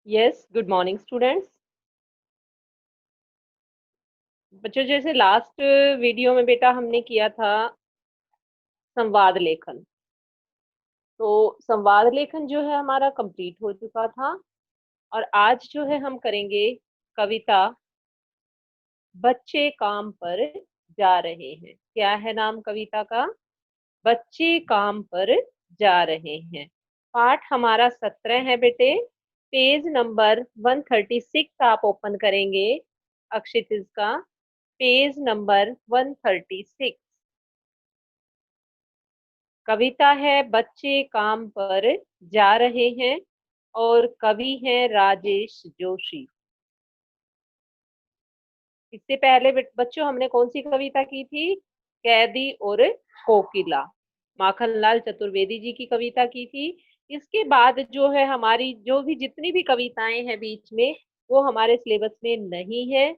Yes, good morning students. बच्चों, जैसे last video में बेटा हमने किया था संवाद लेखन। तो संवाद लेखन जो है हमारा कंप्लीट हो चुका था और आज जो है हम करेंगे कविता बच्चे काम पर जा रहे हैं। क्या है नाम कविता का? बच्चे काम पर जा रहे हैं। पाठ हमारा 17 है बेटे। पेज नंबर 136 आप ओपन करेंगे। अक्षितिज का पेज नंबर 136। कविता है बच्चे काम पर जा रहे हैं और कवि हैं राजेश जोशी। इससे पहले बच्चों हमने कौन सी कविता की थी? कैदी और कोकिला, माखनलाल चतुर्वेदी जी की कविता की थी। इसके बाद जो है हमारी जो भी जितनी भी कविताएं हैं बीच में, वो हमारे सिलेबस में नहीं है।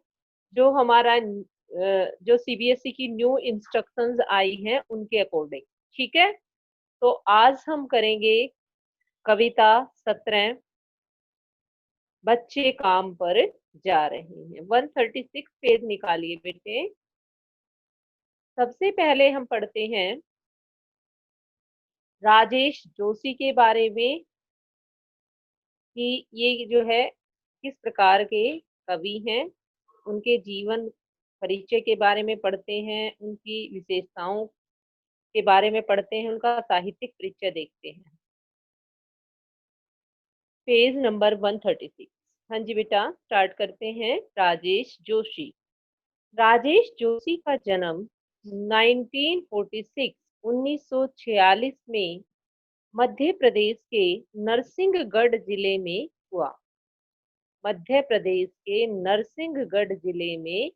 जो हमारा जो सीबीएसई की न्यू इंस्ट्रक्शंस आई हैं उनके अकॉर्डिंग। ठीक है, तो आज हम करेंगे कविता 17 बच्चे काम पर जा रहे हैं। 136 पेज निकालिए बेटे। सबसे पहले हम पढ़ते हैं राजेश जोशी के बारे में कि ये जो है किस प्रकार के कवि हैं। उनके जीवन परिचय के बारे में पढ़ते हैं, उनकी विशेषताओं के बारे में पढ़ते हैं, उनका साहित्यिक परिचय देखते हैं। Page number 136। हाँ जी बेटा, स्टार्ट करते हैं। राजेश जोशी। राजेश जोशी का जन्म 1946 1946 में मध्य प्रदेश के नरसिंहगढ़ जिले में हुआ। मध्य प्रदेश के नरसिंहगढ़ जिले में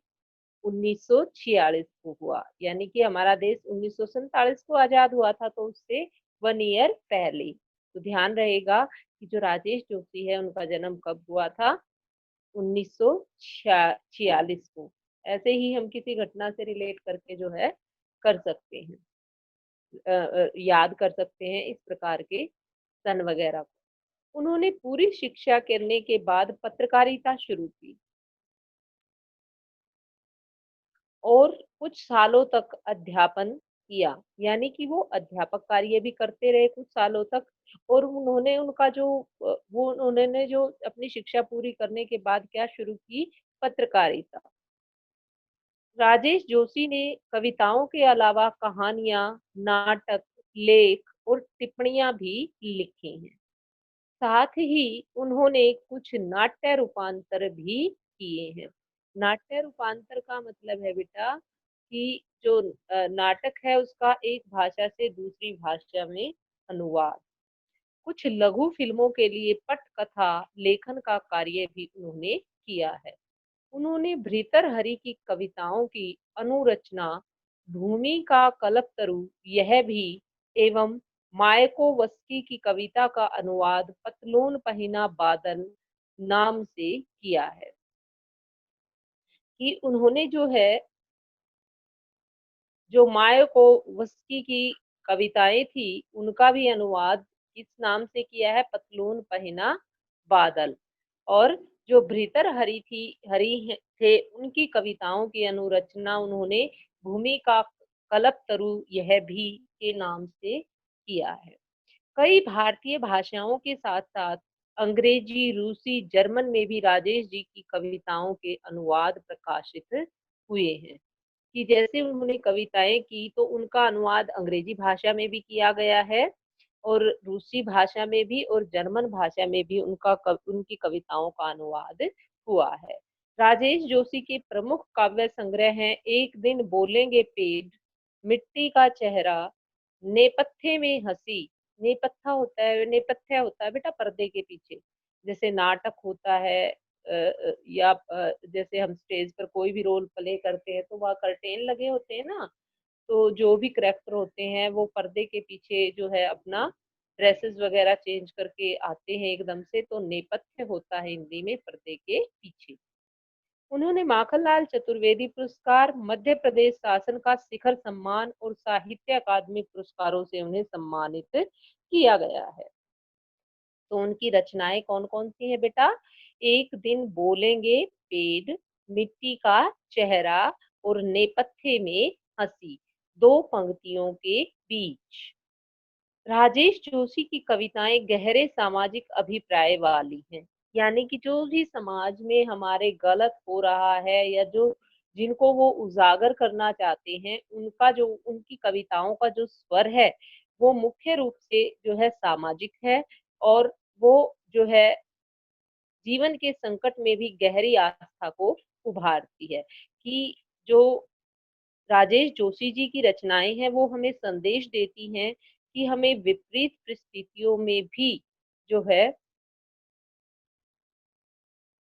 1946 को हुआ, यानी कि हमारा देश 1947 को आजाद हुआ था, तो उससे 1 ईयर पहले। तो ध्यान रहेगा कि जो राजेश जोशी है उनका जन्म कब हुआ था? 1946 को। ऐसे ही हम किसी घटना से रिलेट करके जो है कर सकते हैं, याद कर सकते हैं इस प्रकार के सन वगैरह को। उन्होंने पूरी शिक्षा करने के बाद पत्रकारिता शुरू की और कुछ सालों तक अध्यापन किया, यानी कि वो अध्यापक कार्य भी करते रहे कुछ सालों तक। और उन्होंने उनका जो वो उन्होंने जो अपनी शिक्षा पूरी करने के बाद क्या शुरू की? पत्रकारिता। राजेश जोशी ने कविताओं के अलावा कहानियां, नाटक, लेख और टिप्पणियां भी लिखी हैं। साथ ही उन्होंने कुछ नाट्य रूपांतर भी किए हैं। नाट्य रूपांतर का मतलब है बेटा कि जो नाटक है उसका एक भाषा से दूसरी भाषा में अनुवाद। कुछ लघु फिल्मों के लिए पटकथा लेखन का कार्य भी उन्होंने किया है। उन्होंने भृतृहरि की कविताओं की अनुरचना भूमि का कल्पतरु यह भी एवं मायाकोवस्की की कविता का अनुवाद पतलून पहना बादल नाम से किया है। कि उन्होंने जो है जो मायाकोवस्की की कविताएं थी उनका भी अनुवाद इस नाम से किया है, पतलून पहना बादल। और जो भृतृहरि थी थे उनकी कविताओं की अनुरचना उन्होंने भूमि का कल्पतरु यह भी के नाम से किया है। कई भारतीय भाषाओं के साथ साथ अंग्रेजी, रूसी, जर्मन में भी राजेश जी की कविताओं के अनुवाद प्रकाशित हुए हैं। कि जैसे उन्होंने कविताएं की तो उनका अनुवाद अंग्रेजी भाषा में भी किया गया है और रूसी भाषा में भी और जर्मन भाषा में भी उनकी कविताओं का अनुवाद हुआ है। राजेश जोशी के प्रमुख काव्य संग्रह हैं एक दिन बोलेंगे पेड़, मिट्टी का चेहरा, नेपथ्य में हंसी। नेपथ्य होता है बेटा पर्दे के पीछे। जैसे नाटक होता है या जैसे हम स्टेज पर कोई भी रोल प्ले करते हैं तो वहाँ कर्टेन लगे होते हैं ना। तो जो भी करेक्टर होते हैं वो पर्दे के पीछे जो है अपना ड्रेसेस वगैरह चेंज करके आते हैं एकदम से, तो नेपथ्य होता है हिंदी में पर्दे के पीछे। उन्होंने माखनलाल चतुर्वेदी पुरस्कार, मध्य प्रदेश शासन का शिखर सम्मान और साहित्य अकादमी पुरस्कारों से उन्हें सम्मानित किया गया है। तो उनकी रचनाएँ कौन-कौन सी हैं बेटा? एक दिन बोलेंगे पेड़, मिट्टी का चेहरा और नेपथ्य में हँसी, 2 पंक्तियों के बीच। राजेश जोशी की कविताएँ गहरे सामाजिक अभिप्राय वाली हैं। यानी कि जो भी समाज में हमारे गलत हो रहा है या जो जिनको वो उजागर करना चाहते हैं, उनकी कविताओं का जो स्वर है, वो मुख्य रूप से जो है सामाजिक है और वो जो है जीवन के संकट में भी गहरी आस्था को उभारती है कि जो राजेश जोशी जी की रचनाएँ हैं, वो हमें संदेश देती हैं कि हमें विपरीत परिस्थितियों में भी जो है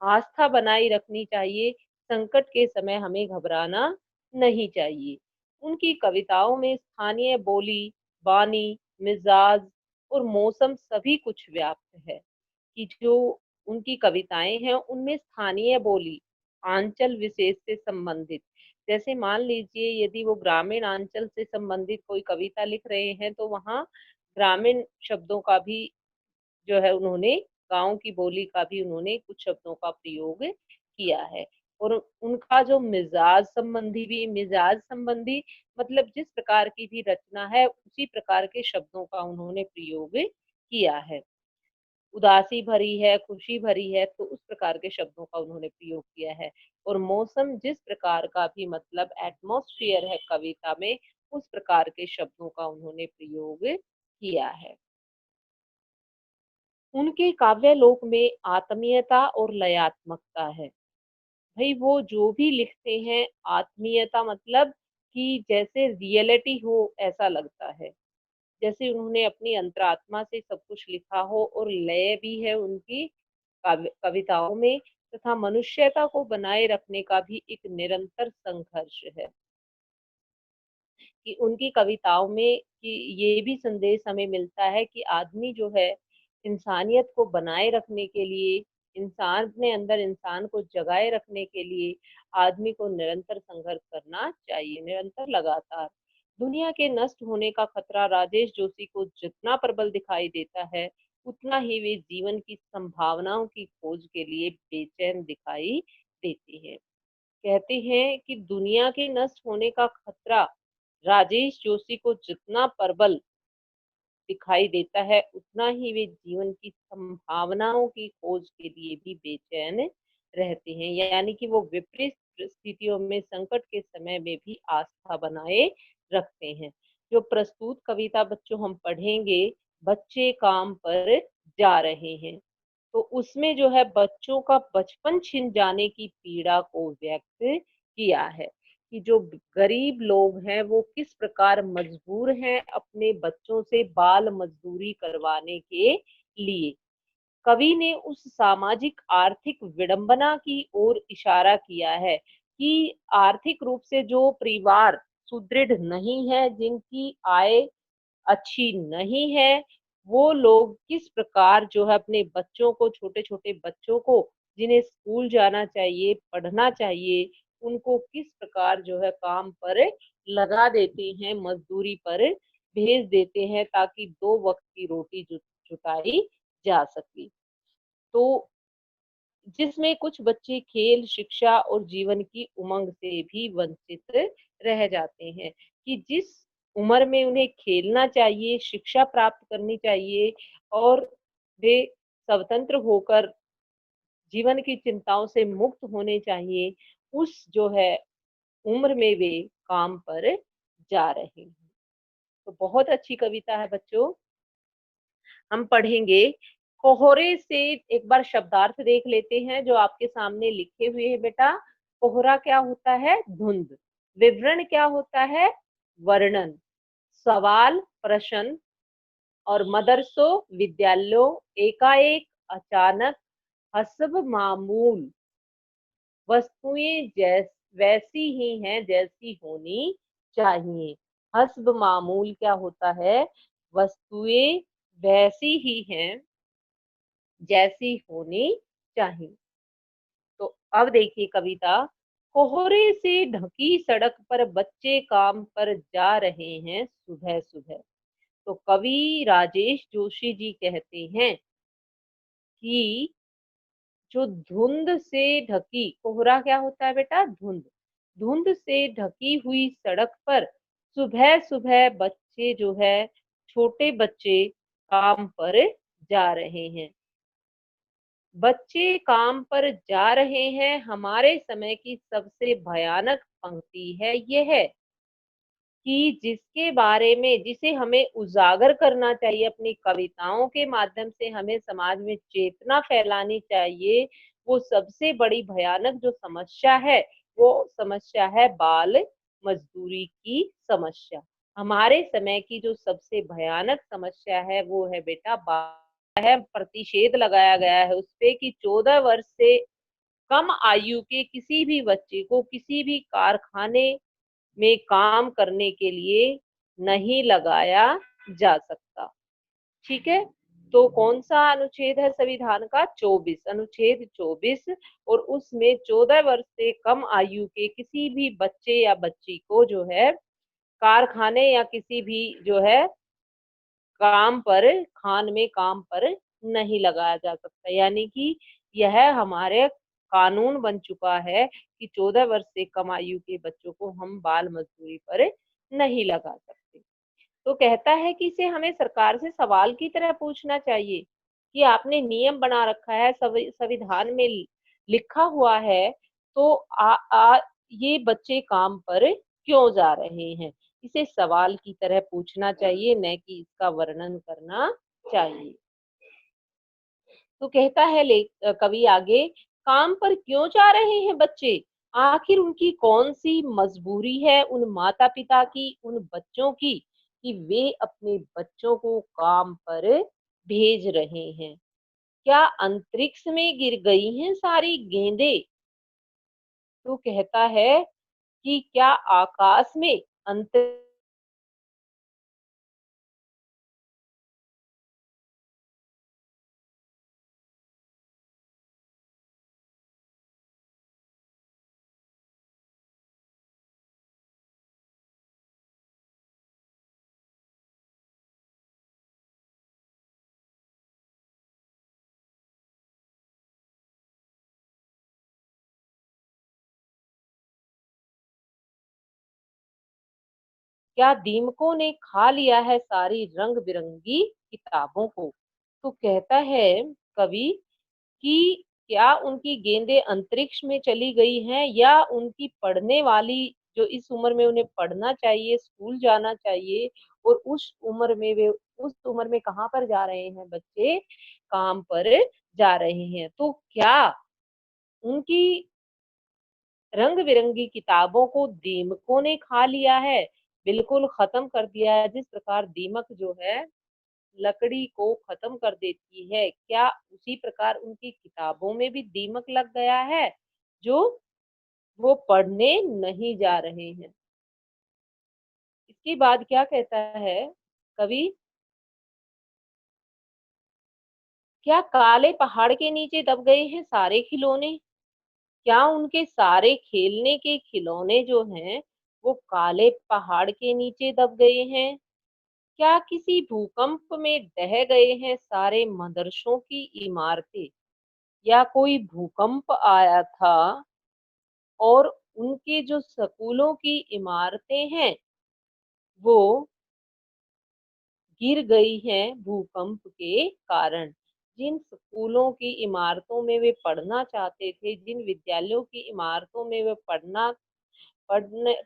आस्था बनाए रखनी चाहिए, संकट के समय हमें घबराना नहीं चाहिए। उनकी कविताओं में स्थानीय बोली, बानी, मिज़ाज और मौसम सभी कुछ व्याप्त है। कि जो उनकी कविताएँ हैं, उनमें स्थानीय बोली, आंचल विशेष से संबंधित, जैसे मान लीजिए यदि वो ग्रामीण आंचल से संबंधित कोई कविता लिख रहे हैं, तो वहाँ ग्रामीण शब्दों का भी जो है उन्होंने गाँव की बोली का भी उन्होंने कुछ शब्दों का प्रयोग किया है। और उनका जो मिज़ाज संबंधी मतलब जिस प्रकार की भी रचना है, उसी प्रकार के शब्दों का उन्होंने प्रयोग किया है। उदासी भरी है, खुशी भरी है, तो उस प्रकार के शब्दों का उन्होंने प्रयोग किया है। और मौसम जिस प्रकार का भी मतलब एटमॉस्फियर है कविता में, उस प्रकार के शब्दों का उन्होंने प्रयोग किया है। उनके काव्यालोक में आत्मीयता और लयात्मकता है। भई वो जो भी लिखते हैं, आत्मीयता मतलब कि जैसे रियलिटी हो ऐसा लगता है। जैसे उन्होंने अपनी अंतरात्मा से सब कुछ लिखा हो और लय भी है उनकी कविताओं में तथा मनुष्यता को बनाए रखने का भी एक निरंतर संघर्ष है कि उनकी कविताओं में कि ये भी संदेश हमें मिलता है कि आदमी जो है इंसानियत को बनाए रखने के लिए इंसान अपने अंदर इंसान को जगाए रखने के लिए आदमी को निरंतर संघर्ष करना चाहिए निरंतर लगातार दुनिया के नष्ट होने का खतरा राजेश जोशी को जितना प्रबल दिखाई देता है उतना ही वे जीवन की संभावनाओं की खोज के लिए बेचैन दिखाई देते हैं कहते हैं कि दुनिया के नष्ट होने का खतरा राजेश जोशी को जितना प्रबल दिखाई देता है, उतना ही वे जीवन की संभावनाओं की खोज के लिए भी बेचैन रहते हैं। यानी कि वो विपरीत परिस्थितियों में, संकट के समय में भी आस्था बनाए रखते हैं। जो प्रस्तुत कविता बच्चों हम पढ़ेंगे, बच्चे काम पर जा रहे हैं। तो उसमें जो है बच्चों का बचपन छिन जाने की पीड़ा को व्यक्त किया है कि जो गरीब लोग हैं वो किस प्रकार मजबूर हैं अपने बच्चों से बाल मजदूरी करवाने के लिए कवि ने उस सामाजिक आर्थिक विडंबना की ओर इशारा किया है कि आर्थिक रूप से जो परिवार सुदृढ़ नहीं है जिनकी आय अच्छी नहीं है, वो लोग किस प्रकार जो है अपने बच्चों को छोटे-छोटे बच्चों को जिन्हें स्कूल जाना चाहिए, पढ़ना चाहिए, उनको किस प्रकार जो है काम पर लगा देते हैं, मज़दूरी पर भेज देते हैं ताकि 2 वक़्त की रोटी जुटाई जा सके। तो जिसमें कुछ बच्चे खेल, शिक्षा और जीवन की उमंग से भी वंचित रह जाते हैं कि जिस उम्र में उन्हें खेलना चाहिए, शिक्षा प्राप्त करनी चाहिए और वे स्वतंत्र होकर जीवन की चिंताओं से मुक्त होने चाहिए, उस जो है उम्र में वे काम पर जा रहे हैं। तो बहुत अच्छी कविता है बच्चों। हम पढ़ेंगे कोहरे से एक बार शब्दार्थ देख लेते हैं जो आपके सामने लिखे हुए हैं बेटा कोहरा क्या होता है धुंध विवरण क्या होता है वर्णन सवाल प्रश्न और मदरसों विद्यालयों एकाएक अचानक हसब मामूल वस्तुएं वैसी ही हैं जैसी होनी चाहिए हस्ब मामूल क्या होता है वस्तुएं वैसी ही हैं जैसी होनी चाहिए तो अब देखिए कविता कोहरे से ढकी सड़क पर बच्चे काम पर जा रहे हैं सुबह सुबह तो कवि राजेश जोशी जी कहते हैं कि जो धुंध से ढकी, कोहरा क्या होता है बेटा? धुंध। धुंध से ढकी हुई सड़क पर सुबह-सुबह बच्चे जो है, छोटे बच्चे काम पर जा रहे हैं। बच्चे काम पर जा रहे हैं, हमारे समय की सबसे भयानक पंक्ति है यह, कि जिसके बारे में जिसे हमें उजागर करना चाहिए अपनी कविताओं के माध्यम से, हमें समाज में चेतना फैलानी चाहिए। वो सबसे बड़ी भयानक जो समस्या है, वो समस्या है बाल मजदूरी की समस्या। हमारे समय की जो सबसे भयानक समस्या है वो है बेटा प्रतिषेध लगाया गया है उसपे कि 14 वर्ष से कम आयु के किसी भी बच्चे को किसी भी कारखाने में काम करने के लिए नहीं लगाया जा सकता। ठीक है? तो कौन-सा अनुच्छेद है संविधान का? 24, अनुच्छेद 24, और उसमें 14 वर्ष से कम आयु के किसी भी बच्चे या बच्ची को जो है कारखाने या किसी भी जो है काम पर खान में काम पर नहीं लगाया जा सकता। यानी कि यह हमारे कानून बन चुका है कि 14 वर्ष से कम आयु के बच्चों को हम बाल मज़दूरी पर नहीं लगा सकते। तो कहता है कि इसे हमें सरकार से सवाल की तरह पूछना चाहिए कि आपने नियम बना रखा है, संविधान में लिखा हुआ है, तो ये बच्चे काम पर क्यों जा रहे हैं? इसे सवाल की तरह पूछना चाहिए, न कि इसका वर्णन करना चाहिए। तो कहता है कवि आगे, काम पर क्यों जा रहे हैं बच्चे? आखिर उनकी कौन-सी मजबूरी है उन माता-पिता की, उन बच्चों की, कि वे अपने बच्चों को काम पर भेज रहे हैं? क्या अंतरिक्ष में गिर गई हैं सारी गेंदें? तो कहता है कि क्या आकाश में अंत क्या दीमकों ने खा लिया है सारी रंग-बिरंगी किताबों को? तो कहता है कवि कि क्या उनकी गेंदें अंतरिक्ष में चली गई हैं या उनकी पढ़ने वाली जो इस उम्र में उन्हें पढ़ना चाहिए, स्कूल जाना चाहिए, और उस उम्र में कहाँ पर जा रहे हैं बच्चे? काम पर जा रहे हैं। तो क्या उनकी रंग-बिरंगी किताबों को दीमकों ने खा लिया है, बिल्कुल खत्म कर दिया है, जिस प्रकार दीमक जो है लकड़ी को खत्म कर देती है, क्या उसी प्रकार उनकी किताबों में भी दीमक लग गया है, जो वो पढ़ने नहीं जा रहे हैं? इसके बाद क्या कहता है कवि, क्या काले पहाड़ के नीचे दब गए हैं सारे खिलौने? क्या उनके सारे खेलने के खिलौने जो हैं, वो काले पहाड़ के नीचे दब गए हैं? क्या किसी भूकंप में ढह गए हैं सारे मदरसों की इमारतें? या कोई भूकंप आया था और उनके जो स्कूलों की इमारतें हैं, वो गिर गई हैं भूकंप के कारण। जिन स्कूलों की इमारतों में वे पढ़ना चाहते थे, जिन विद्यालयों की इमारतों में वे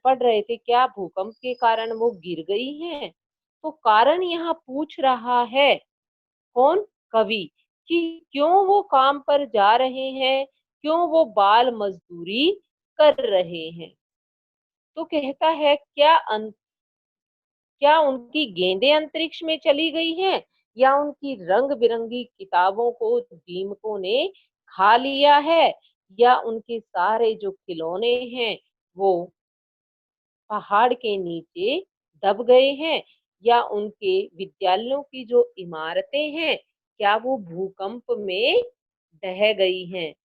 पढ़ रहे थे, क्या भूकंप के कारण वो गिर गई हैं? तो कारण यहाँ पूछ रहा है कौन? कवि, कि क्यों वो काम पर जा रहे हैं, क्यों वो बाल मजदूरी कर रहे हैं? तो कहता है क्या उनकी गेंदें अंतरिक्ष में चली गई हैं या उनकी रंग-बिरंगी किताबों को दीमकों ने खा लिया है, या उनके सारे जो खिलौने हैं वो पहाड़ के नीचे दब गए हैं, या उनके विद्यालयों की जो इमारतें हैं, क्या वो भूकंप में ढह गई हैं?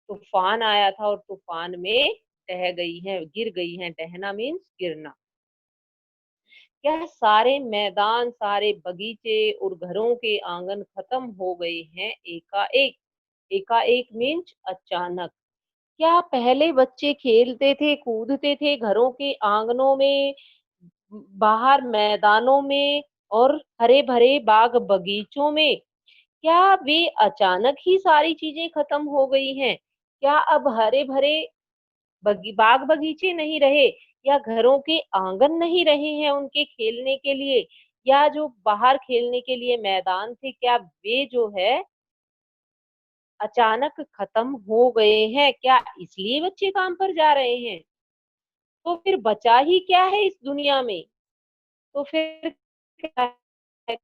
तूफान आया था और तूफान में ढह गई हैं, गिर गई हैं, ढहना मीन्स गिरना। क्या सारे मैदान, सारे बगीचे और घरों के आंगन खत्म हो गए हैं एकाएक? एकाएक मीन्स अचानक। क्या पहले बच्चे खेलते थे, कूदते थे घरों के आंगनों में, बाहर मैदानों में और हरे-भरे बाग बगीचों में? क्या वे अचानक ही सारी चीजें खत्म हो गई हैं? क्या अब हरे-भरे बाग बगीचे नहीं रहे, या घरों के आंगन नहीं रहे हैं उनके खेलने के लिए, या जो बाहर खेलने के लिए मैदान थे, क्या वे जो है अचानक खत्म हो गए हैं? क्या इसलिए बच्चे काम पर जा रहे हैं? तो फिर बचा ही क्या है इस दुनिया में? तो फिर क्या है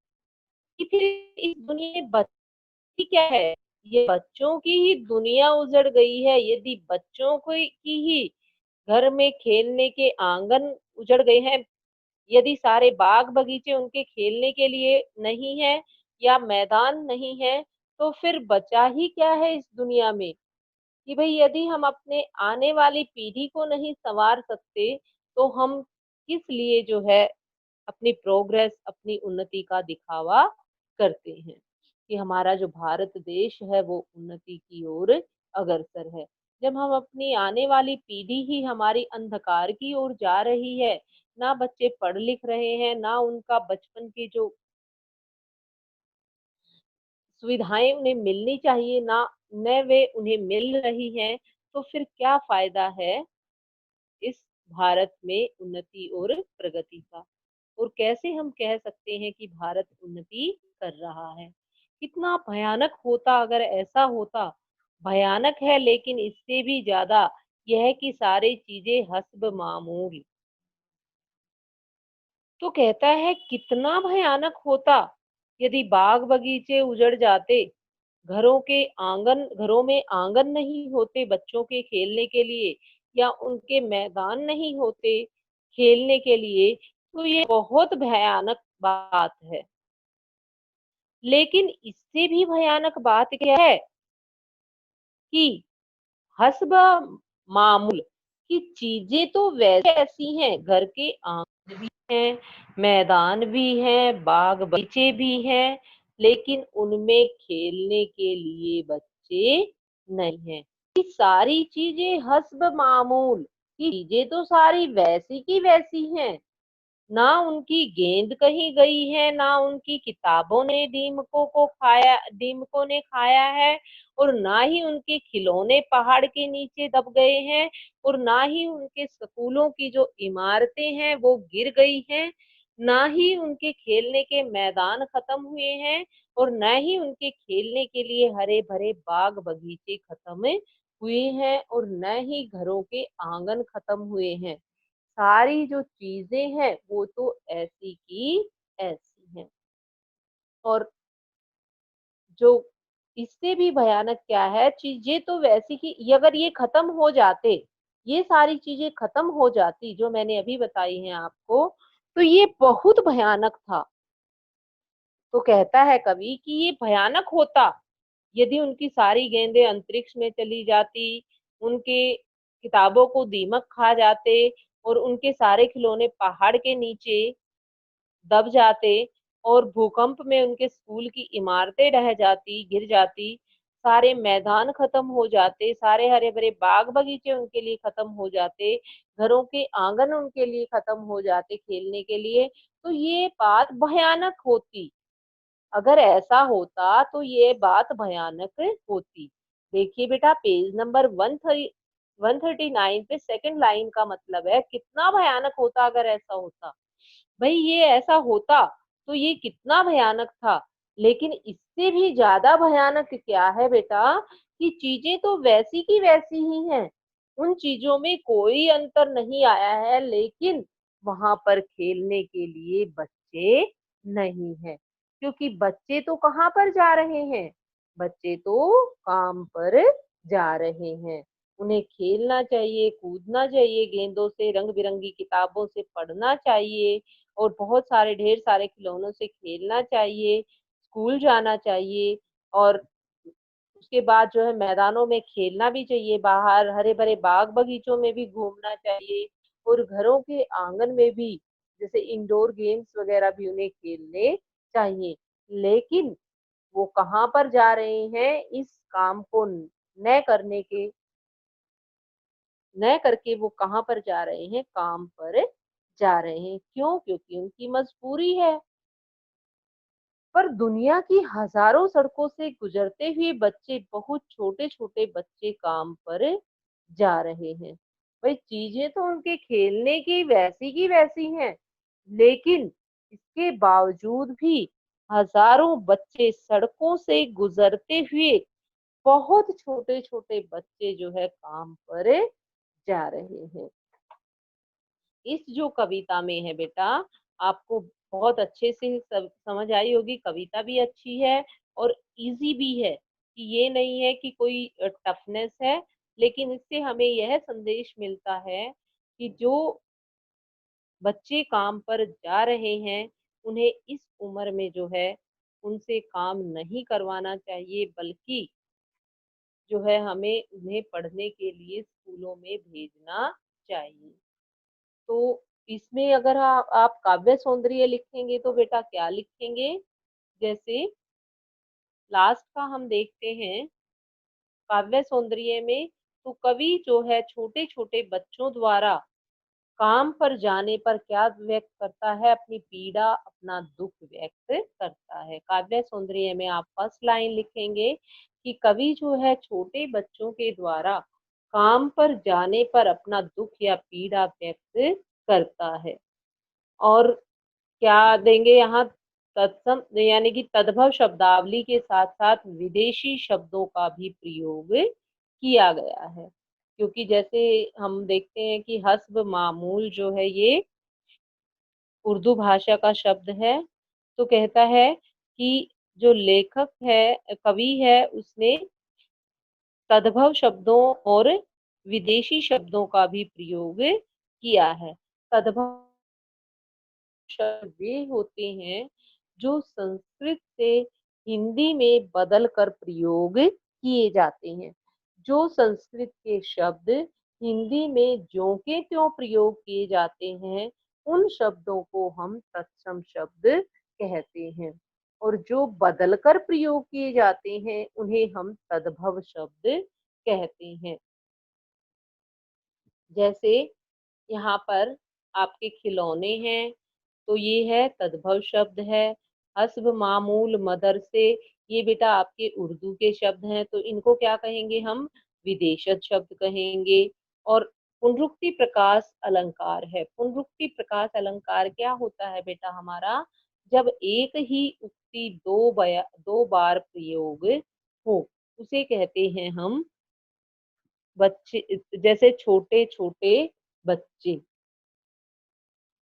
कि फिर इस दुनिया में बची क्या है? ये बच्चों की ही दुनिया उजड़ गई है। यदि बच्चों को की ही घर में खेलने के आंगन उजड़ गए हैं, यदि सारे बाग बगीचे उनके खेलने के लिए नहीं है या मैदान नहीं है, तो फिर बचा ही क्या है इस दुनिया में? कि भई यदि हम अपने आने वाली पीढ़ी को नहीं सँवार सकते, तो हम किस लिए जो है अपनी प्रोग्रेस, अपनी उन्नति का दिखावा करते हैं, कि हमारा जो भारत देश है वो उन्नति की ओर अग्रसर है। जब हम अपनी आने वाली पीढ़ी ही हमारी अंधकार की ओर जा रही है, ना बच्चे पढ़ लिख रहे हैं, ना उनका बचपन की जो सुविधाएँ उन्हें मिलनी चाहिए, न वे उन्हें मिल रही हैं, तो फिर क्या फ़ायदा है इस भारत में उन्नति और प्रगति का? और कैसे हम कह सकते हैं कि भारत उन्नति कर रहा है? कितना भयानक होता अगर ऐसा होता। भयानक है, लेकिन इससे भी ज़्यादा यह है कि सारी चीज़ें हस्ब मामूल। तो कहता है कितना भयानक होता यदि बाग बगीचे उजड़ जाते, घरों में आंगन नहीं होते बच्चों के खेलने के लिए, या उनके मैदान नहीं होते खेलने के लिए, तो ये बहुत भयानक बात है। लेकिन इससे भी भयानक बात क्या है कि हस्ब मामूल की चीजें तो वैसे ऐसी हैं, घर के आंगन भी हैं, मैदान भी हैं, बाग बगीचे भी हैं, लेकिन उनमें खेलने के लिए बच्चे नहीं हैं। ये सारी चीजें हस्ब मामूल की चीजें तो सारी वैसी की वैसी हैं। ना उनकी गेंद कहीं गई है, ना उनकी किताबों ने दीमकों ने खाया है, और ना ही उनके खिलौने पहाड़ के नीचे दब गए हैं, और ना ही उनके स्कूलों की जो इमारतें हैं वो गिर गई हैं, ना ही उनके खेलने के मैदान खत्म हुए हैं, और ना ही उनके खेलने के लिए हरे भरे बाग बगीचे खत्म हुए हैं, और न ही घरों के आंगन खत्म हुए हैं। सारी जो चीजें हैं वो तो ऐसी की ऐसी हैं। और जो इससे भी भयानक क्या है, चीजें तो वैसी की अगर ये खत्म हो जाते, ये सारी चीजें खत्म हो जाती जो मैंने अभी बताई हैं आपको, तो ये बहुत भयानक था। तो कहता है कवि कि ये भयानक होता यदि उनकी सारी गेंदें अंतरिक्ष में चली जाती, उनके किताबों को दीमक खा जाते, और उनके सारे खिलौने पहाड़ के नीचे दब जाते, और भूकंप में उनके स्कूल की इमारतें ढह जाती, गिर जाती, सारे मैदान खत्म हो जाते, सारे हरे-भरे बाग-बगीचे उनके लिए खत्म हो जाते, घरों के आंगन उनके लिए खत्म हो जाते खेलने के लिए, तो ये बात भयानक होती। अगर ऐसा होता तो ये बात भयानक होती। देखिए बेटा पेज नंबर 139 पे सेकंड लाइन का मतलब है कितना भयानक होता अगर ऐसा होता। भई ये ऐसा होता तो ये कितना भयानक था। लेकिन इससे भी ज़्यादा भयानक क्या है बेटा कि चीज़ें तो वैसी की वैसी ही हैं। उन चीज़ों में कोई अंतर नहीं आया है, लेकिन वहाँ पर खेलने के लिए बच्चे नहीं हैं। क्योंकि बच्चे तो कहाँ पर जा रहे हैं? बच्चे तो काम पर जा रहे हैं। उन्हें खेलना चाहिए, कूदना चाहिए गेंदों से, रंग-बिरंगी किताबों से पढ़ना चाहिए, और बहुत सारे ढेर सारे खिलौनों से खेलना चाहिए, स्कूल जाना चाहिए, और उसके बाद जो है मैदानों में खेलना भी चाहिए, बाहर हरे-भरे बाग-बगीचों में भी घूमना चाहिए, और घरों के आंगन में भी जैसे इंडोर गेम्स वगैरह भी उन्हें खेलने चाहिए। लेकिन वो कहाँ पर जा रहे हैं, इस काम को न करने के न करके वो कहाँ पर जा रहे हैं, काम पर जा रहे हैं। क्यों? क्योंकि उनकी मजबूरी है। पर दुनिया की हजारों सड़कों से गुजरते हुए बच्चे, बहुत छोटे-छोटे बच्चे काम पर जा रहे हैं। भाई चीजें तो उनके खेलने की वैसी हैं, लेकिन इसके बावजूद भी हजारों बच्चे सड़कों से गुजरते हुए, बहुत छोटे-छोटे बच्चे जो है काम पर जा रहे हैं। इस जो कविता में है बेटा, आपको बहुत अच्छे से समझ आई होगी। कविता भी अच्छी है और इजी भी है, कि ये नहीं है कि कोई टफनेस है, लेकिन इससे हमें यह संदेश मिलता है कि जो बच्चे काम पर जा रहे हैं, उन्हें इस उम्र में जो है उनसे काम नहीं करवाना चाहिए, बल्कि जो है हमें उन्हें पढ़ने के लिए स्कूलों में भेजना चाहिए। तो इसमें अगर आप काव्य सौंदर्य लिखेंगे तो बेटा क्या लिखेंगे? जैसे लास्ट का हम देखते हैं काव्य सौंदर्य में, तो कवि जो है छोटे-छोटे बच्चों द्वारा काम पर जाने पर क्या व्यक्त करता है? अपनी पीड़ा, अपना दुःख व्यक्त करता है। काव्य सौंदर्य में आप फर्स्ट लाइन लिखेंगे कि कवि जो है छोटे बच्चों के द्वारा काम पर जाने पर अपना दुःख या पीड़ा व्यक्त करता है। और क्या देंगे यहाँ? तत्सम यानी कि तद्भव शब्दावली के साथ-साथ विदेशी शब्दों का भी प्रयोग किया गया है। क्योंकि जैसे हम देखते हैं कि हस्ब मामूल जो है ये उर्दू भाषा का शब्द है। तो कहता है कि जो लेखक है, कवि है, उसने तद्भव शब्दों और विदेशी शब्दों का भी प्रयोग किया है। तद्भव शब्द वे होते हैं जो संस्कृत से हिंदी में बदल कर प्रयोग किए जाते हैं। जो संस्कृत के शब्द हिंदी में ज्यों के त्यों प्रयोग किए जाते हैं, उन शब्दों को हम तत्सम शब्द कहते हैं। और जो बदलकर प्रयोग किए जाते हैं, उन्हें हम तद्भव शब्द कहते हैं। जैसे यहाँ पर आपके खिलौने हैं, तो ये है तद्भव शब्द है। हस्ब मामूल मदरसे, ये बेटा आपके उर्दू के शब्द हैं, तो इनको क्या कहेंगे हम? विदेशज शब्द कहेंगे। और पुनरुक्ति प्रकाश अलंकार है। पुनरुक्ति प्रकाश अलंकार क्या होता है बेटा हमारा? जब एक ही उक्ति दो बार प्रयोग हो, उसे कहते हैं हम बच्चे। जैसे छोटे-छोटे बच्चे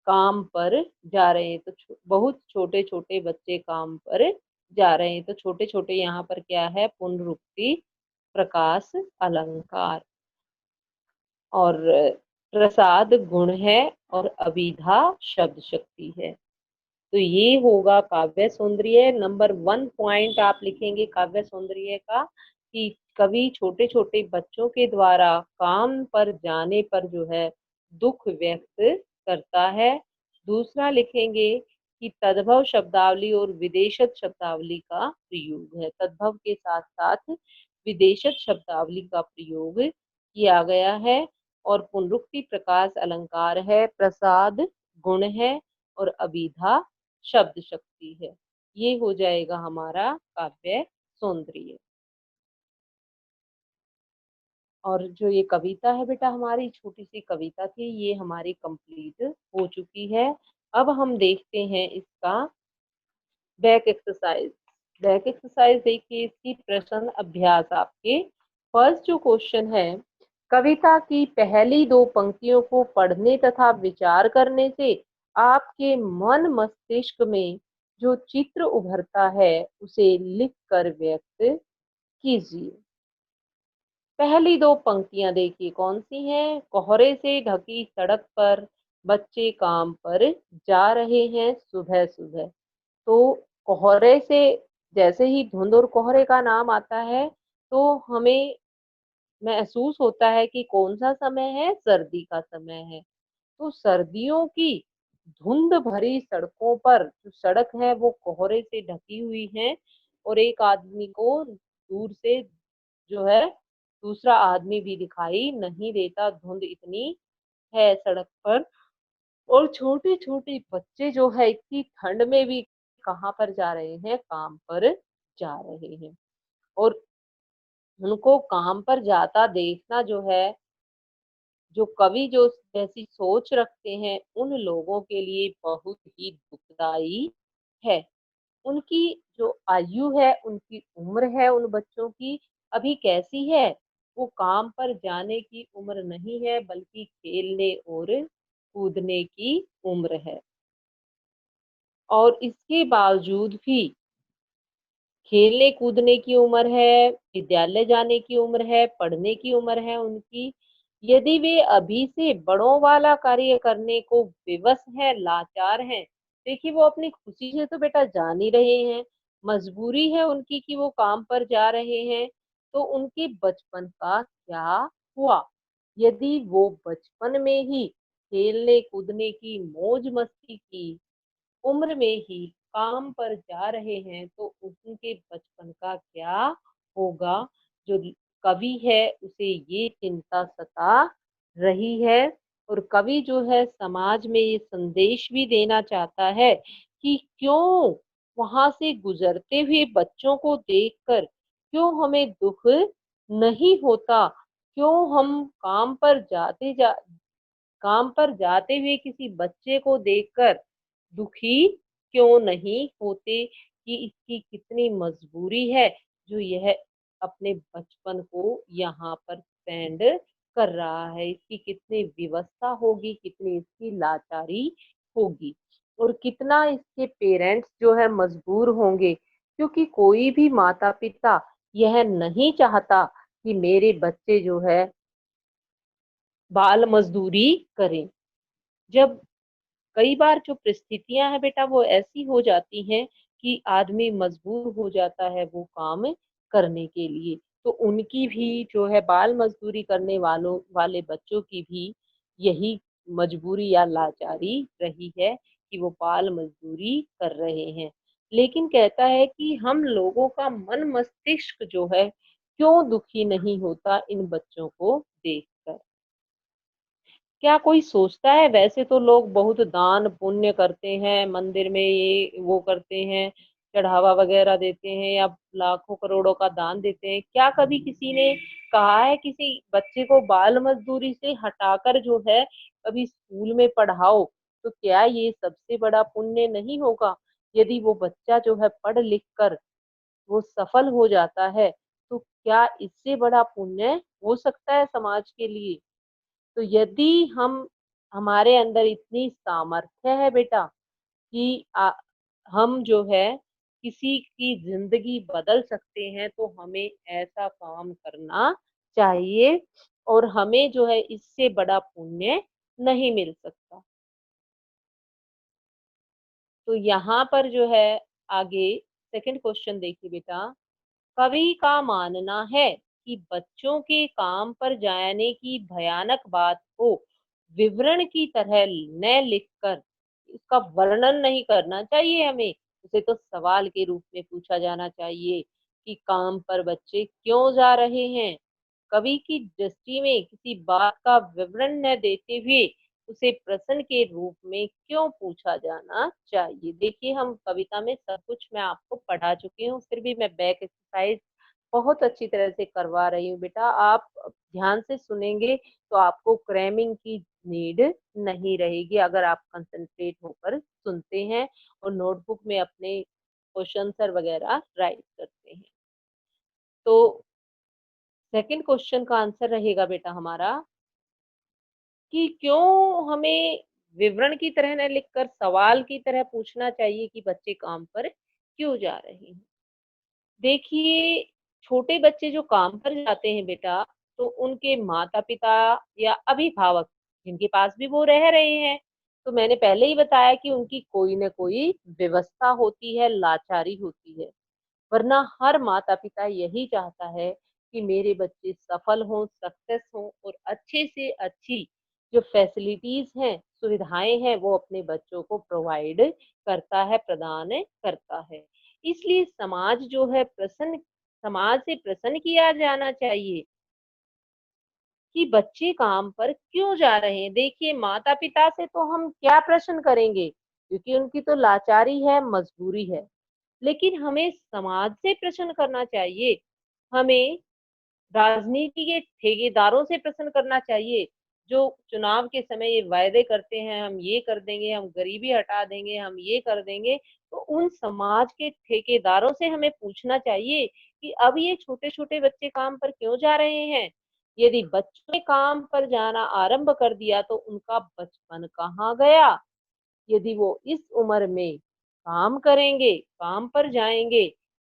काम पर जा रहे हैं, तो बहुत छोटे-छोटे बच्चे काम पर जा रहे हैं, तो छोटे-छोटे यहाँ पर क्या है? पुनरुक्ति प्रकाश अलंकार। और प्रसाद गुण है और अभिधा शब्द शक्ति है। तो ये होगा काव्य सौंदर्य। नंबर 1 पॉइंट आप लिखेंगे काव्य सौंदर्य का, कि कवि छोटे-छोटे बच्चों के द्वारा काम पर जाने पर जो है दुःख व्यक्त करता है। दूसरा लिखेंगे कि तद्भव शब्दावली और विदेशज शब्दावली का प्रयोग है। तद्भव के साथ-साथ विदेशज शब्दावली का प्रयोग किया गया है। और पुनरुक्ति प्रकाश अलंकार है, प्रसाद गुण है और अभिधा शब्द शक्ति है। ये हो जाएगा हमारा काव्य सौंदर्य। और जो ये कविता है बेटा, हमारी छोटी सी कविता थी, ये हमारी कंप्लीट हो चुकी है। अब हम देखते हैं इसका बैक एक्सरसाइज। बैक एक्सरसाइज देखिए, इसकी प्रश्न अभ्यास आपके। फर्स्ट जो क्वेश्चन है, कविता की पहली दो पंक्तियों को पढ़ने तथा विचार करने से आपके मन मस्तिष्क में जो चित्र उभरता है, उसे लिख कर व्यक्त कीजिए। पहली दो पंक्तियां देखिए कौन सी हैं? कोहरे से ढकी सड़क पर बच्चे काम पर जा रहे हैं सुबह सुबह। तो कोहरे से, जैसे ही धुंध और कोहरे का नाम आता है, तो हमें महसूस होता है कि कौन सा समय है? सर्दी का समय है। तो सर्दियों की धुंध भरी सड़कों पर जो सड़क है वो कोहरे से ढकी हुई है और एक आदमी को दूर से जो है दूसरा आदमी भी दिखाई नहीं देता, धुंध इतनी है सड़क पर। और छोटे-छोटे बच्चे जो है इतनी ठंड में भी कहाँ पर जा रहे हैं, काम पर जा रहे हैं। और उनको काम पर जाता देखना जो है, जो कवि जो जैसी सोच रखते हैं, उन लोगों के लिए बहुत ही दुखदाई है। उनकी जो आयु है, उनकी उम्र है उन बच्चों की अभी कैसी है? वो काम पर जाने की उम्र नहीं है, बल्कि खेलने और कूदने की उम्र है। और इसके बावजूद भी खेलने-कूदने की उम्र है, विद्यालय जाने की उम्र है, पढ़ने की उम्र है उनकी। यदि वे अभी से बड़ों वाला कार्य करने को विवश हैं, लाचार हैं, देखिए वो अपनी खुशी से तो बेटा जा नहीं रहे हैं, मजबूरी है उनकी कि वो काम पर जा रहे हैं, तो उनके बचपन का क्या हुआ? यदि वो बचपन में ही खेलने-कूदने की, मौज-मस्ती की उम्र में ही काम पर जा रहे हैं तो उनके बचपन का क्या होगा? जो कवि है उसे ये चिंता सता रही है और कवि जो है समाज में ये संदेश भी देना चाहता है कि क्यों वहाँ से गुजरते हुए बच्चों को देखकर क्यों हमें दुःख नहीं होता? क्यों हम काम पर जाते हुए किसी बच्चे को देखकर दुखी क्यों नहीं होते कि इसकी कितनी मजबूरी है जो यह अपने बचपन को यहाँ पर स्पेंड कर रहा है। इसकी कितनी विवशता होगी, कितनी इसकी लाचारी होगी और कितना इसके पेरेंट्स जो है मजबूर होंगे क्योंकि कोई भी माता-पिता यह नहीं चाहता कि मेरे बच्चे जो है बाल मजदूरी करें। जब कई बार जो परिस्थितियाँ हैं बेटा वो ऐसी हो जाती हैं कि आदमी मजबूर हो जाता है वो काम करने के लिए। तो उनकी भी जो है बाल मज़दूरी करने वाले बच्चों की भी यही मजबूरी या लाचारी रही है कि वो बाल मज़दूरी कर रहे हैं। लेकिन कहता है कि हम लोगों का मन मस्तिष्क जो है क्यों दुखी नहीं होता इन बच्चों को देखकर। क्या कोई सोचता है वैसे तो लोग बहुत दान पुण्य करते हैं, मंदिर में ये वो करते हैं, चढ़ावा वगैरह देते हैं या लाखों करोड़ों का दान देते हैं। क्या कभी किसी ने कहा है किसी बच्चे को बाल मज़दूरी से हटाकर जो है कभी स्कूल में पढ़ाओ, तो क्या ये सबसे बड़ा पुण्य नहीं होगा? यदि वो बच्चा जो है पढ़ लिख कर वो सफल हो जाता है, तो क्या इससे बड़ा पुण्य हो सकता है समाज के लिए? तो यदि हमारे अंदर इतनी सामर्थ्य है बेटा कि हम जो है किसी की ज़िंदगी बदल सकते हैं, तो हमें ऐसा काम करना चाहिए और हमें जो है इससे बड़ा पुण्य नहीं मिल सकता। तो यहाँ पर जो है आगे सेकंड क्वेश्चन देखिए बेटा, कवि का मानना है कि बच्चों के काम पर जाने की भयानक बात को विवरण की तरह न लिखकर इसका वर्णन नहीं करना चाहिए हमें, उसे तो सवाल के रूप में पूछा जाना चाहिए कि काम पर बच्चे क्यों जा रहे हैं। कवि की दृष्टि में किसी बात का विवरण न देते हुए उसे प्रश्न के रूप में क्यों पूछा जाना चाहिए। देखिए हम कविता में सब कुछ मैं आपको पढ़ा चुकी हूँ, फिर भी मैं बैक एक्सरसाइज बहुत अच्छी तरह से करवा रही हूँ बेटा। आप ध्यान से सुनेंगे तो आपको क्रैमिंग की नीड नहीं रहेगी अगर आप कंसंट्रेट होकर सुनते हैं और नोटबुक में अपने क्वेश्चन आंसर वगैरह राइट करते हैं। तो सेकंड क्वेश्चन का आंसर रहेगा बेटा हमारा कि क्यों हमें विवरण की तरह न लिखकर सवाल की तरह पूछना चाहिए कि बच्चे काम पर क्यों जा रहे हैं। देखिए, छोटे बच्चे जो काम पर जाते हैं बेटा, तो उनके माता-पिता या अभिभावक जिनके पास भी वो रह रहे हैं, तो मैंने पहले ही बताया कि उनकी कोई न कोई व्यवस्था होती है, लाचारी होती है। वरना हर माता-पिता यही चाहता है कि मेरे बच्चे सफल हों, सक्सेस हों और अच्छे से अच्छी जो फैसिलिटीज़ हैं, सुविधाएँ हैं, वो अपने बच्चों को प्रोवाइड करता है, प्रदान करता है। इसलिए समाज से प्रश्न किया जाना चाहिए कि बच्चे काम पर क्यों जा रहे हैं? देखिए, माता-पिता से तो हम क्या प्रश्न करेंगे? क्योंकि उनकी तो लाचारी है, मजबूरी है। लेकिन हमें समाज से प्रश्न करना चाहिए। हमें राजनीति के ठेकेदारों से प्रश्न करना चाहिए, जो चुनाव के समय ये वायदे करते हैं, हम ये कर देंगे, हम गरीबी हटा देंगे, हम ये कर देंगे। तो उन समाज के ठेकेदारों से हमें पूछना चाहिए कि अब ये छोटे-छोटे बच्चे काम पर क्यों जा रहे हैं? यदि बच्चों ने काम पर जाना आरंभ कर दिया तो उनका बचपन कहाँ गया? यदि वो इस उम्र में काम करेंगे, काम पर जाएँगे,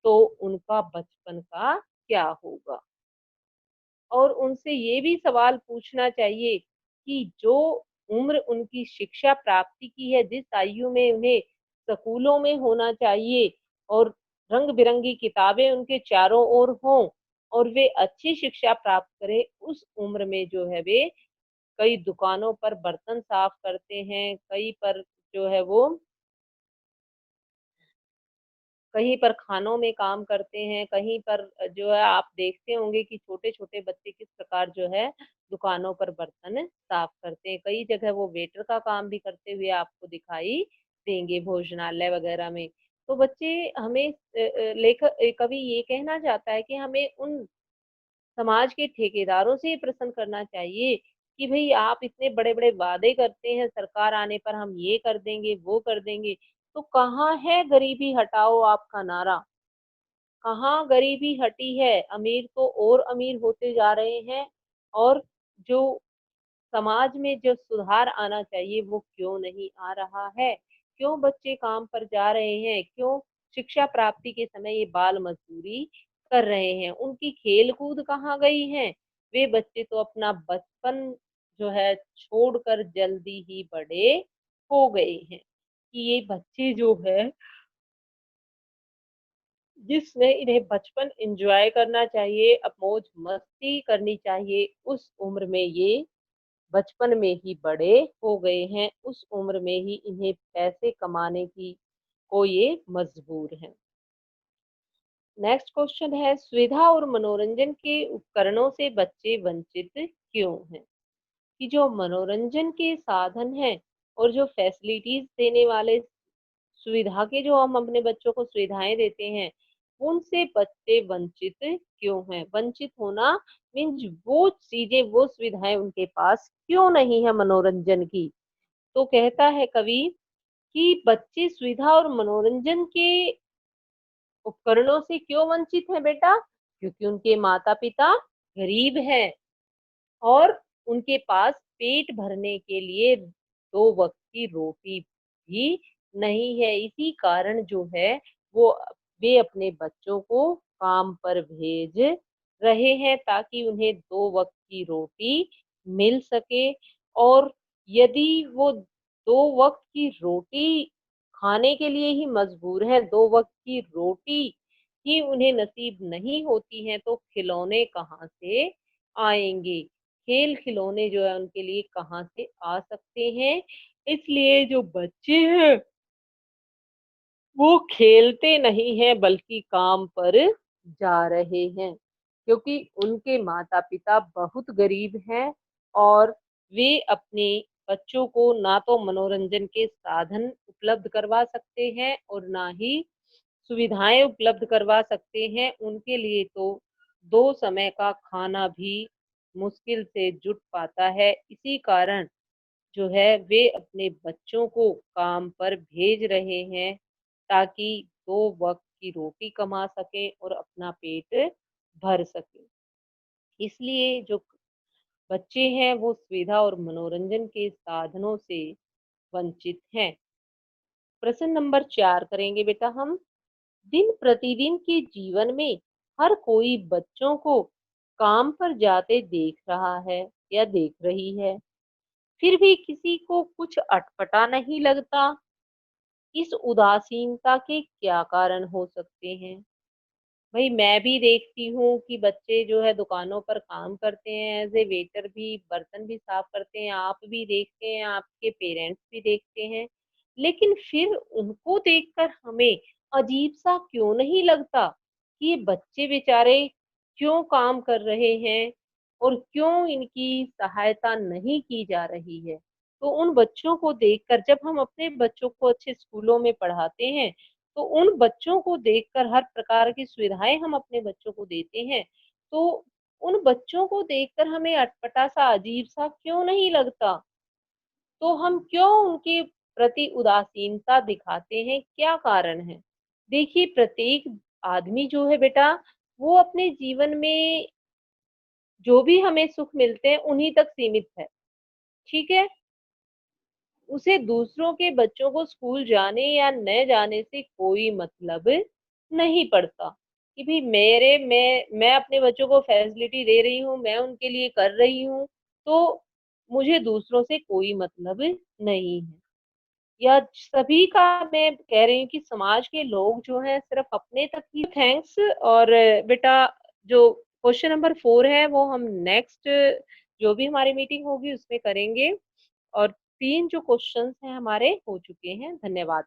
तो उनका बचपन का क्या होगा? और उनसे ये भी सवाल पूछना चाहिए कि जो उम्र उनकी शिक्षा प्राप्ति की है, जिस आयु में उन्हें स्कूलों में होना चाहिए और रंग-बिरंगी किताबें उनके चारों ओर हों और वे अच्छी शिक्षा प्राप्त करें, उस उम्र में जो है वे कई दुकानों पर बर्तन साफ करते हैं, जो है वो कहीं पर खानों में काम करते हैं, कहीं पर जो है आप देखते होंगे कि छोटे-छोटे बच्चे किस प्रकार जो है दुकानों पर बर्तन साफ करते हैं। कई जगह वो वेटर का काम भी करते हुए आपको दिखाई देंगे भोजनालय वगैरह में। तो बच्चे हमें कवि ये कहना चाहता है कि हमें उन समाज के ठेकेदारों से ये प्रश्न करना चाहिए कि भई आप इतने बड़े-बड़े वादे करते हैं, सरकार आने पर हम ये कर देंगे, वो कर देंगे, तो कहाँ है गरीबी हटाओ आपका नारा? कहाँ गरीबी हटी है? अमीर तो और अमीर होते जा रहे हैं और जो समाज में जो सुधार आना चाहिए वो क्यों नहीं आ रहा है? क्यों बच्चे काम पर जा रहे हैं? क्यों शिक्षा प्राप्ति के समय ये बाल मज़दूरी कर रहे हैं? उनकी खेल-कूद कहाँ गई है? वे बच्चे तो अपना बचपन जो है छोड़कर जल्दी ही बड़े हो गए हैं, कि ये बच्चे जो है जिसमें इन्हें बचपन एन्जॉय करना चाहिए, अब मौज-मस्ती करनी चाहिए, उस उम्र में ये बचपन में ही बड़े हो गए हैं, उस उम्र में ही इन्हें पैसे कमाने की को ये मजबूर हैं। नेक्स्ट क्वेश्चन है सुविधा और मनोरंजन के उपकरणों से बच्चे वंचित क्यों हैं? कि जो मनोरंजन के साधन हैं और जो फैसिलिटीज़ देने वाले सुविधा के जो हम अपने बच्चों को सुविधाएँ देते हैं, उनसे बच्चे वंचित क्यों हैं? वंचित होना मीन्स वो चीज़ें, वो सुविधाएँ उनके पास क्यों नहीं है मनोरंजन की? तो कहता है कवि कि बच्चे सुविधा और मनोरंजन के उपकरणों से क्यों वंचित हैं बेटा? क्योंकि उनके माता-पिता गरीब हैं और उनके पास पेट भरने के लिए 2 वक़्त की रोटी भी नहीं है। इसी कारण जो है वो वे अपने बच्चों को काम पर भेज रहे हैं ताकि उन्हें 2 वक़्त की रोटी मिल सके और यदि वो 2 वक़्त की रोटी खाने के लिए ही मजबूर हैं, 2 वक़्त की रोटी ही उन्हें नसीब नहीं होती हैं, तो खिलौने कहाँ से आएँगे? खेल-खिलौने जो है उनके लिए कहाँ से आ सकते हैं? इसलिए जो बच्चे हैं, वो खेलते नहीं हैं बल्कि काम पर जा रहे हैं, क्योंकि उनके माता-पिता बहुत गरीब हैं और वे अपने बच्चों को ना तो मनोरंजन के साधन उपलब्ध करवा सकते हैं और ना ही सुविधाएँ उपलब्ध करवा सकते हैं। उनके लिए तो 2 समय का खाना भी मुश्किल से जुट पाता है। इसी कारण जो है वे अपने बच्चों को काम पर भेज रहे हैं ताकि 2 वक़्त की रोटी कमा सकें और अपना पेट भर सकें। इसलिए जो बच्चे हैं वो सुविधा और मनोरंजन के साधनों से वंचित हैं। प्रश्न नंबर 4 करेंगे बेटा हम। दिन प्रतिदिन के जीवन में हर कोई बच्चों को काम पर जाते देख रहा है या देख रही है, फिर भी किसी को कुछ अटपटा नहीं लगता। इस उदासीनता के क्या कारण हो सकते हैं? भई मैं भी देखती हूँ कि बच्चे जो है दुकानों पर काम करते हैं, एज़ ए वेटर भी, बर्तन भी साफ करते हैं, आप भी देखते हैं, आपके पेरेंट्स भी देखते हैं। लेकिन फिर उनको देखकर हमें अजीब-सा क्यों नहीं लगता कि ये बच्चे बेचारे क्यों काम कर रहे हैं और क्यों इनकी सहायता नहीं की जा रही है? तो उन बच्चों को देखकर जब हम अपने बच्चों को अच्छे स्कूलों में पढ़ाते हैं, तो उन बच्चों को देखकर हर प्रकार की सुविधाएँ हम अपने बच्चों को देते हैं, तो उन बच्चों को देखकर हमें अटपटा-सा, अजीब-सा क्यों नहीं लगता? तो हम क्यों उनके प्रति उदासीनता दिखाते हैं, क्या कारण है? देखिए, प्रत्येक आदमी जो है बेटा, वो अपने जीवन में जो भी हमें सुख मिलते हैं, उन्हीं तक सीमित है, ठीक है? उसे दूसरों के बच्चों को स्कूल जाने या न जाने से कोई मतलब नहीं पड़ता कि भई मैं अपने बच्चों को फैसिलिटी दे रही हूँ, मैं उनके लिए कर रही हूँ, तो मुझे दूसरों से कोई मतलब नहीं है। या सभी का मैं कह रही हूँ कि समाज के लोग जो हैं सिर्फ़ अपने तक ही थैंक्स। और बेटा, जो क्वेश्चन नंबर 4 है वो हम नेक्स्ट जो भी हमारी मीटिंग होगी उसमें करेंगे। और 3 जो क्वेश्चन्स हैं हमारे हो चुके हैं। धन्यवाद।